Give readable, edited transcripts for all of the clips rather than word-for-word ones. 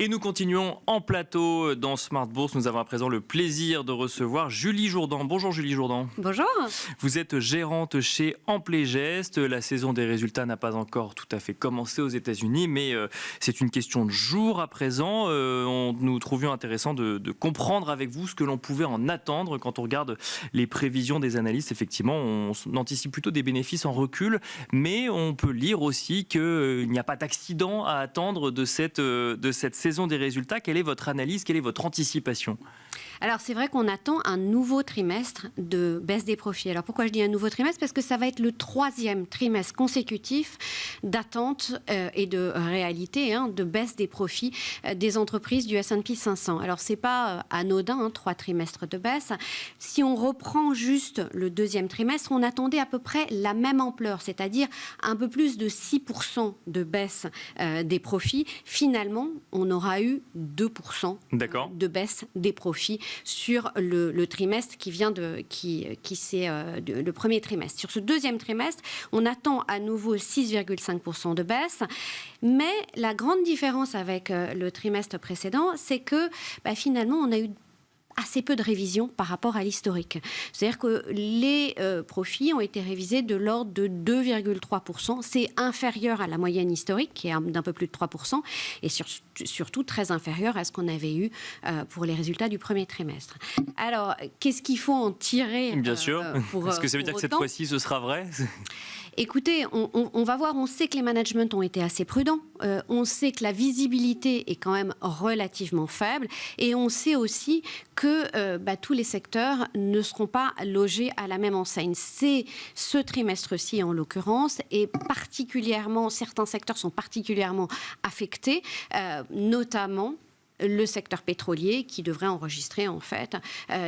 Et nous continuons en plateau dans Smart Bourse. Nous avons à présent le plaisir de recevoir Julie Jourdan. Bonjour Julie Jourdan. Bonjour. Vous êtes gérante chez Amplegest. La saison des résultats n'a pas encore tout à fait commencé aux États-Unis, mais c'est une question de jour à présent. Nous trouvions intéressant de comprendre avec vous ce que l'on pouvait en attendre quand on regarde les prévisions des analystes. Effectivement, on anticipe plutôt des bénéfices en recul, mais on peut lire aussi qu'il n'y a pas d'accident à attendre de cette saison des résultats. Quelle est votre analyse, quelle est votre anticipation ? Alors c'est vrai qu'on attend un nouveau trimestre de baisse des profits. Alors pourquoi je dis un nouveau trimestre ? Parce que ça va être le 3e trimestre consécutif d'attente et de réalité de baisse des profits des entreprises du S&P 500. Alors c'est pas anodin, 3 trimestres de baisse. Si on reprend juste le 2e trimestre, on attendait à peu près la même ampleur, c'est-à-dire un peu plus de 6% de baisse des profits. Finalement, on aura eu 2% de baisse des profits sur le trimestre qui vient le premier trimestre. Sur ce 2e trimestre, on attend à nouveau 6,5% de baisse, mais la grande différence avec le trimestre précédent, c'est que finalement, on a eu assez peu de révisions par rapport à l'historique. C'est-à-dire que les profits ont été révisés de l'ordre de 2,3%. C'est inférieur à la moyenne historique, qui est d'un peu plus de 3%, et surtout très inférieur à ce qu'on avait eu pour les résultats du premier trimestre. Alors, qu'est-ce qu'il faut en tirer Bien sûr. Est-ce que ça veut dire que cette fois-ci, ce sera vrai ? Écoutez, on va voir, on sait que les managements ont été assez prudents, on sait que la visibilité est quand même relativement faible, et on sait aussi que tous les secteurs ne seront pas logés à la même enseigne. C'est ce trimestre-ci en l'occurrence, et particulièrement, certains secteurs sont particulièrement affectés, notamment le secteur pétrolier qui devrait enregistrer en fait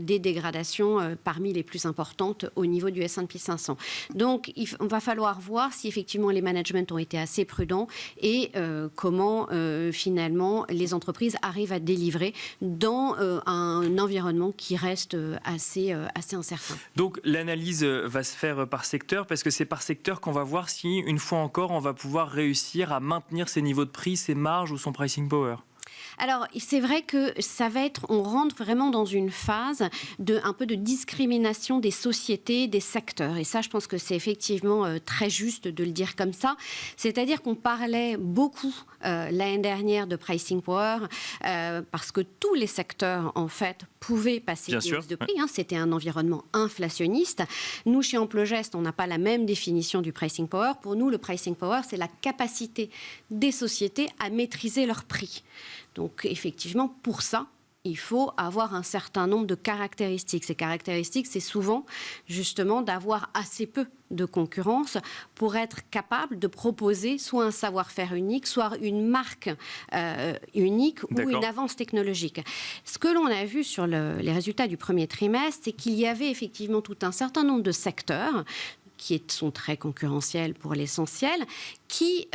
des dégradations parmi les plus importantes au niveau du S&P 500. Donc on va falloir voir si effectivement les managements ont été assez prudents et comment finalement les entreprises arrivent à délivrer dans un environnement qui reste assez incertain. Donc l'analyse va se faire par secteur, parce que c'est par secteur qu'on va voir si une fois encore on va pouvoir réussir à maintenir ses niveaux de prix, ses marges ou son pricing power. Alors, c'est vrai que on rentre vraiment dans une phase un peu de discrimination des sociétés, des secteurs. Et ça, je pense que c'est effectivement très juste de le dire comme ça. C'est-à-dire qu'on parlait beaucoup l'année dernière de pricing power parce que tous les secteurs, en fait, pouvaient passer des hausses de prix. C'était un environnement inflationniste. Nous, chez Amplegest, on n'a pas la même définition du pricing power. Pour nous, le pricing power, c'est la capacité des sociétés à maîtriser leurs prix. Donc, effectivement, pour ça, il faut avoir un certain nombre de caractéristiques. Ces caractéristiques, c'est souvent, justement, d'avoir assez peu de concurrence pour être capable de proposer soit un savoir-faire unique, soit une marque unique ou une avance technologique. Ce que l'on a vu sur les résultats du premier trimestre, c'est qu'il y avait effectivement tout un certain nombre de secteurs qui sont très concurrentiels pour l'essentiel, qui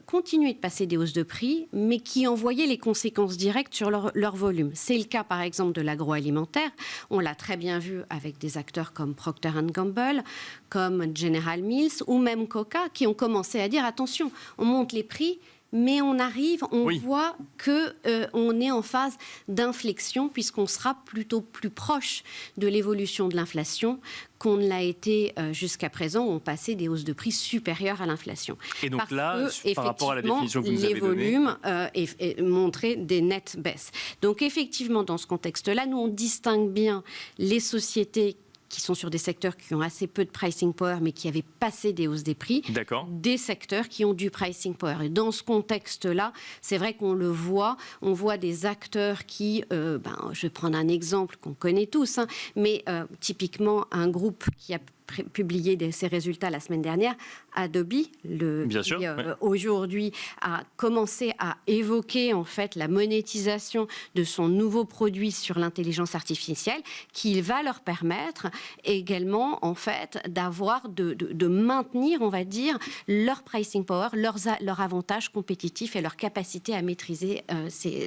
continuaient de passer des hausses de prix, mais qui en voyaient les conséquences directes sur leur volume. C'est le cas, par exemple, de l'agroalimentaire. On l'a très bien vu avec des acteurs comme Procter & Gamble, comme General Mills, ou même Coca, qui ont commencé à dire, attention, on monte les prix, mais on voit qu'on est en phase d'inflexion, puisqu'on sera plutôt plus proche de l'évolution de l'inflation qu'on ne l'a été jusqu'à présent, où on passait des hausses de prix supérieures à l'inflation. Et donc par rapport à la définition que vous nous avez donnée, les volumes montraient des nettes baisses. Donc effectivement, dans ce contexte-là, nous, on distingue bien les sociétés qui sont sur des secteurs qui ont assez peu de pricing power, mais qui avaient passé des hausses des prix, des secteurs qui ont du pricing power. Et dans ce contexte-là, c'est vrai qu'on le voit, on voit des acteurs qui, je vais prendre un exemple qu'on connaît tous, mais typiquement un groupe qui a publié ses résultats la semaine dernière, Adobe, aujourd'hui a commencé à évoquer en fait la monétisation de son nouveau produit sur l'intelligence artificielle, qui va leur permettre également en fait de maintenir, on va dire, leur pricing power, leur avantage compétitif et leur capacité à maîtriser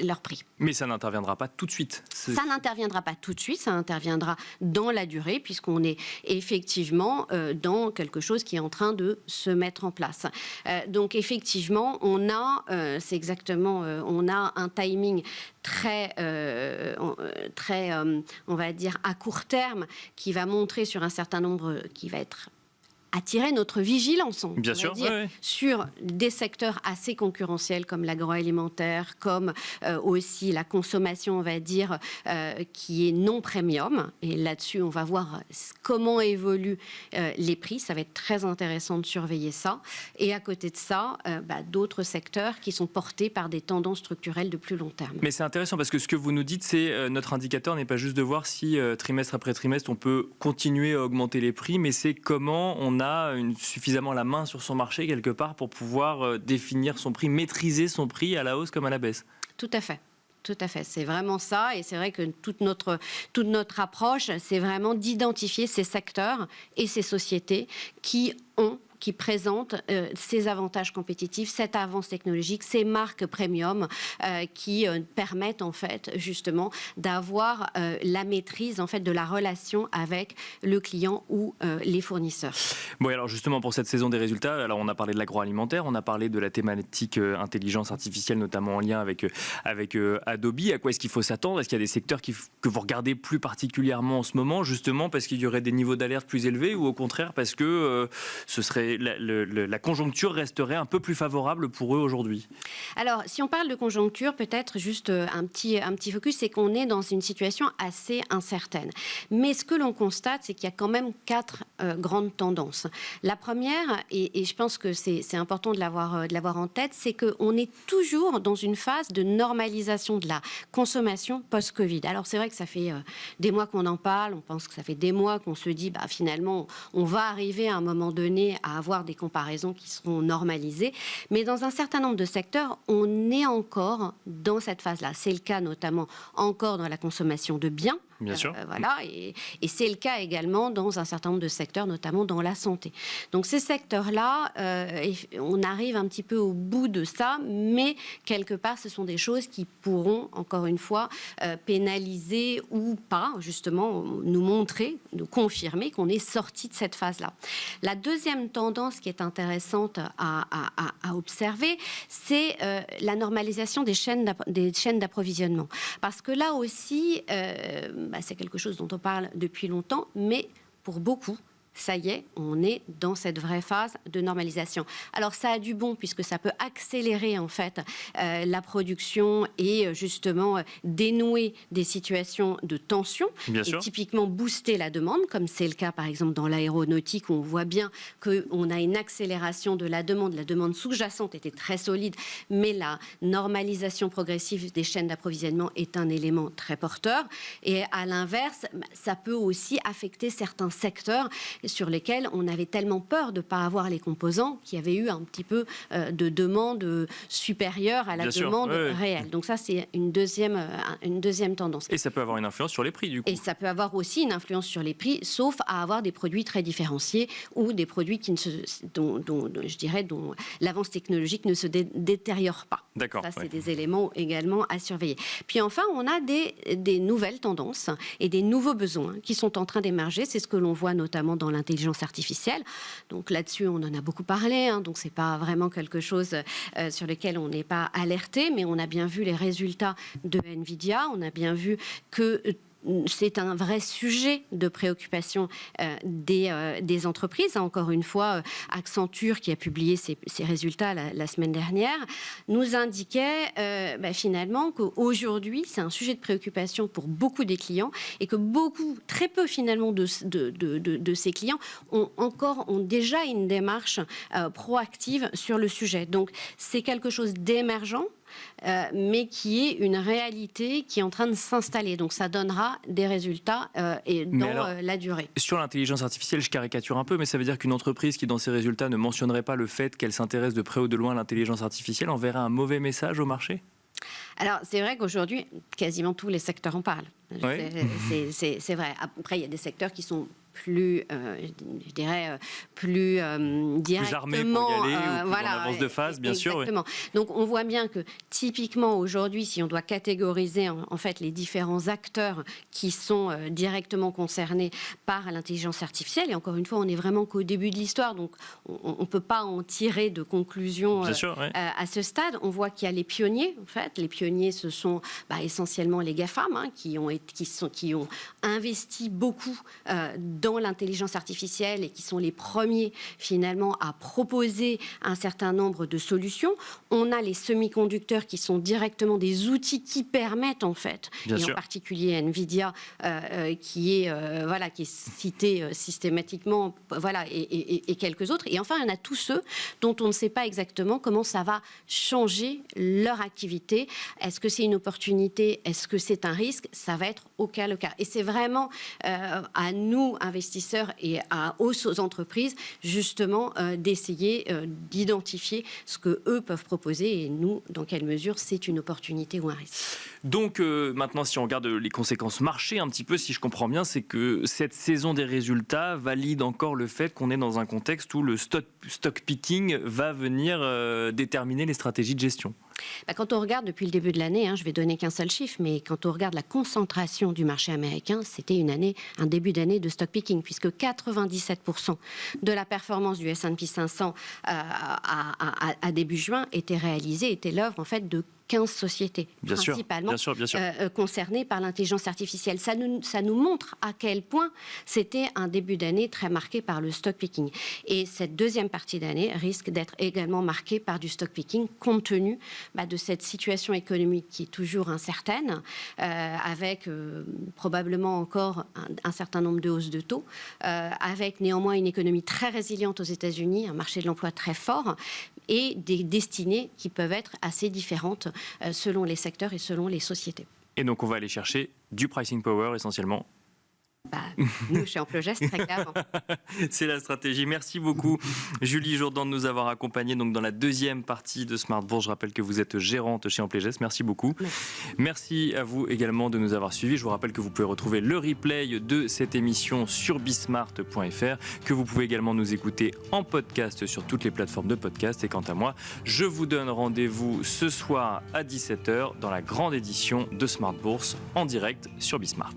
leurs prix. Mais ça n'interviendra pas tout de suite. Ça n'interviendra pas tout de suite, ça interviendra dans la durée, puisqu'on est effectivement effectivement dans quelque chose qui est en train de se mettre en place. Donc effectivement, on a un timing très, on va dire, à court terme, qui va montrer sur un certain nombre, qui va être attirer notre vigilance, bien sûr, sur des secteurs assez concurrentiels comme l'agroalimentaire, comme aussi la consommation, on va dire, qui est non premium. Et là-dessus, on va voir comment évoluent les prix. Ça va être très intéressant de surveiller ça. Et à côté de ça, d'autres secteurs qui sont portés par des tendances structurelles de plus long terme. Mais c'est intéressant parce que ce que vous nous dites, c'est notre indicateur n'est pas juste de voir si trimestre après trimestre, on peut continuer à augmenter les prix, mais c'est comment on a suffisamment la main sur son marché quelque part pour pouvoir définir son prix, maîtriser son prix à la hausse comme à la baisse. Tout à fait. Tout à fait, c'est vraiment ça, et c'est vrai que toute notre approche, c'est vraiment d'identifier ces secteurs et ces sociétés qui présentent ces avantages compétitifs, cette avance technologique, ces marques premium qui permettent en fait justement d'avoir la maîtrise en fait de la relation avec le client ou les fournisseurs. Bon, alors justement pour cette saison des résultats, alors on a parlé de l'agroalimentaire, on a parlé de la thématique intelligence artificielle, notamment en lien avec Adobe. À quoi est-ce qu'il faut s'attendre? Est-ce qu'il y a des secteurs que vous regardez plus particulièrement en ce moment, justement parce qu'il y aurait des niveaux d'alerte plus élevés, ou au contraire parce que ce serait la conjoncture resterait un peu plus favorable pour eux aujourd'hui? Alors, si on parle de conjoncture, peut-être juste un petit focus, c'est qu'on est dans une situation assez incertaine. Mais ce que l'on constate, c'est qu'il y a quand même 4 grandes tendances. La première, et je pense que c'est important de l'avoir en tête, c'est qu'on est toujours dans une phase de normalisation de la consommation post-Covid. Alors, c'est vrai que ça fait des mois qu'on en parle, on pense que ça fait des mois qu'on se dit, finalement, on va arriver à un moment donné à avoir des comparaisons qui seront normalisées. Mais dans un certain nombre de secteurs, on est encore dans cette phase-là. C'est le cas notamment encore dans la consommation de biens. Bien sûr. Voilà, et c'est le cas également dans un certain nombre de secteurs, notamment dans la santé. Donc ces secteurs-là, on arrive un petit peu au bout de ça, mais quelque part, ce sont des choses qui pourront, encore une fois, pénaliser ou pas, justement, nous montrer, nous confirmer qu'on est sorti de cette phase-là. La deuxième tendance qui est intéressante à observer, c'est la normalisation des chaînes d'approvisionnement. Parce que là aussi, c'est quelque chose dont on parle depuis longtemps, mais pour beaucoup, ça y est, on est dans cette vraie phase de normalisation. Alors ça a du bon puisque ça peut accélérer en fait la production et justement dénouer des situations de tension et typiquement booster la demande, comme c'est le cas par exemple dans l'aéronautique où on voit bien qu'on a une accélération de la demande. La demande sous-jacente était très solide, mais la normalisation progressive des chaînes d'approvisionnement est un élément très porteur. Et à l'inverse, ça peut aussi affecter certains secteurs sur lesquels on avait tellement peur de ne pas avoir les composants qu'il y avait eu un petit peu de demande supérieure à la demande réelle. Donc ça, c'est une deuxième tendance. Et ça peut avoir une influence sur les prix, du coup. Et ça peut avoir aussi une influence sur les prix, sauf à avoir des produits très différenciés ou des produits dont l'avance technologique ne se détériore pas. D'accord. Ça, c'est des éléments également à surveiller. Puis enfin, on a des nouvelles tendances et des nouveaux besoins qui sont en train d'émerger. C'est ce que l'on voit notamment dans l'intelligence artificielle. Donc là-dessus, on en a beaucoup parlé. Donc c'est pas vraiment quelque chose sur lequel on n'est pas alerté, mais on a bien vu les résultats de Nvidia. On a bien vu que c'est un vrai sujet de préoccupation des entreprises. Encore une fois, Accenture, qui a publié ses résultats la semaine dernière, nous indiquait finalement qu'aujourd'hui, c'est un sujet de préoccupation pour beaucoup des clients et que très peu finalement de ces clients ont déjà une démarche proactive sur le sujet. Donc, c'est quelque chose d'émergent, mais qui est une réalité qui est en train de s'installer. Donc ça donnera des résultats dans la durée. Sur l'intelligence artificielle, je caricature un peu, mais ça veut dire qu'une entreprise qui, dans ses résultats, ne mentionnerait pas le fait qu'elle s'intéresse de près ou de loin à l'intelligence artificielle enverrait un mauvais message au marché ? Alors, c'est vrai qu'aujourd'hui, quasiment tous les secteurs en parlent. Oui. C'est vrai. Après, il y a des secteurs qui sont plus, je dirais, plus directement. Armés pour y aller, ou plus en avance de phase, bien sûr. Exactement. Oui. Donc on voit bien que typiquement aujourd'hui, si on doit catégoriser en fait les différents acteurs qui sont directement concernés par l'intelligence artificielle, et encore une fois, on n'est vraiment qu'au début de l'histoire, donc on ne peut pas en tirer de conclusion à ce stade. On voit qu'il y a les pionniers, en fait. Les pionniers, ce sont essentiellement les GAFAM, qui ont investi beaucoup dans l'intelligence artificielle et qui sont les premiers finalement à proposer un certain nombre de solutions. On a les semi-conducteurs qui sont directement des outils qui permettent en fait, en particulier Nvidia qui est cité systématiquement, et quelques autres. Et enfin, il y en a tous ceux dont on ne sait pas exactement comment ça va changer leur activité. Est-ce que c'est une opportunité? Est-ce que c'est un risque? Ça va être au cas le cas. Et c'est vraiment à nous, investisseurs, et aux entreprises, justement, d'essayer d'identifier ce qu'eux peuvent proposer et nous, dans quelle mesure c'est une opportunité ou un risque. Donc maintenant, si on regarde les conséquences marché un petit peu, si je comprends bien, c'est que cette saison des résultats valide encore le fait qu'on est dans un contexte où le stock picking va venir déterminer les stratégies de gestion. Quand on regarde depuis le début de l'année, je vais donner qu'un seul chiffre, mais quand on regarde la concentration du marché américain, c'était un début d'année de stock picking, puisque 97% de la performance du S&P 500 à début juin était l'œuvre en fait de 15 sociétés, principalement concernées par l'intelligence artificielle. Ça nous montre à quel point c'était un début d'année très marqué par le stock picking. Et cette deuxième partie d'année risque d'être également marquée par du stock picking, compte tenu de cette situation économique qui est toujours incertaine, avec probablement encore un certain nombre de hausses de taux, avec néanmoins une économie très résiliente aux États-Unis, un marché de l'emploi très fort, et des destinées qui peuvent être assez différentes selon les secteurs et selon les sociétés. Et donc on va aller chercher du pricing power essentiellement. Nous, chez Amplogest, très clairement. C'est la stratégie. Merci beaucoup, Julie Jourdan, de nous avoir accompagnés donc, dans la deuxième partie de Smart Bourse. Je rappelle que vous êtes gérante chez Amplogest. Merci beaucoup. Merci à vous également de nous avoir suivis. Je vous rappelle que vous pouvez retrouver le replay de cette émission sur bismart.fr, que vous pouvez également nous écouter en podcast sur toutes les plateformes de podcast. Et quant à moi, je vous donne rendez-vous ce soir à 17h dans la grande édition de Smart Bourse en direct sur Bismart.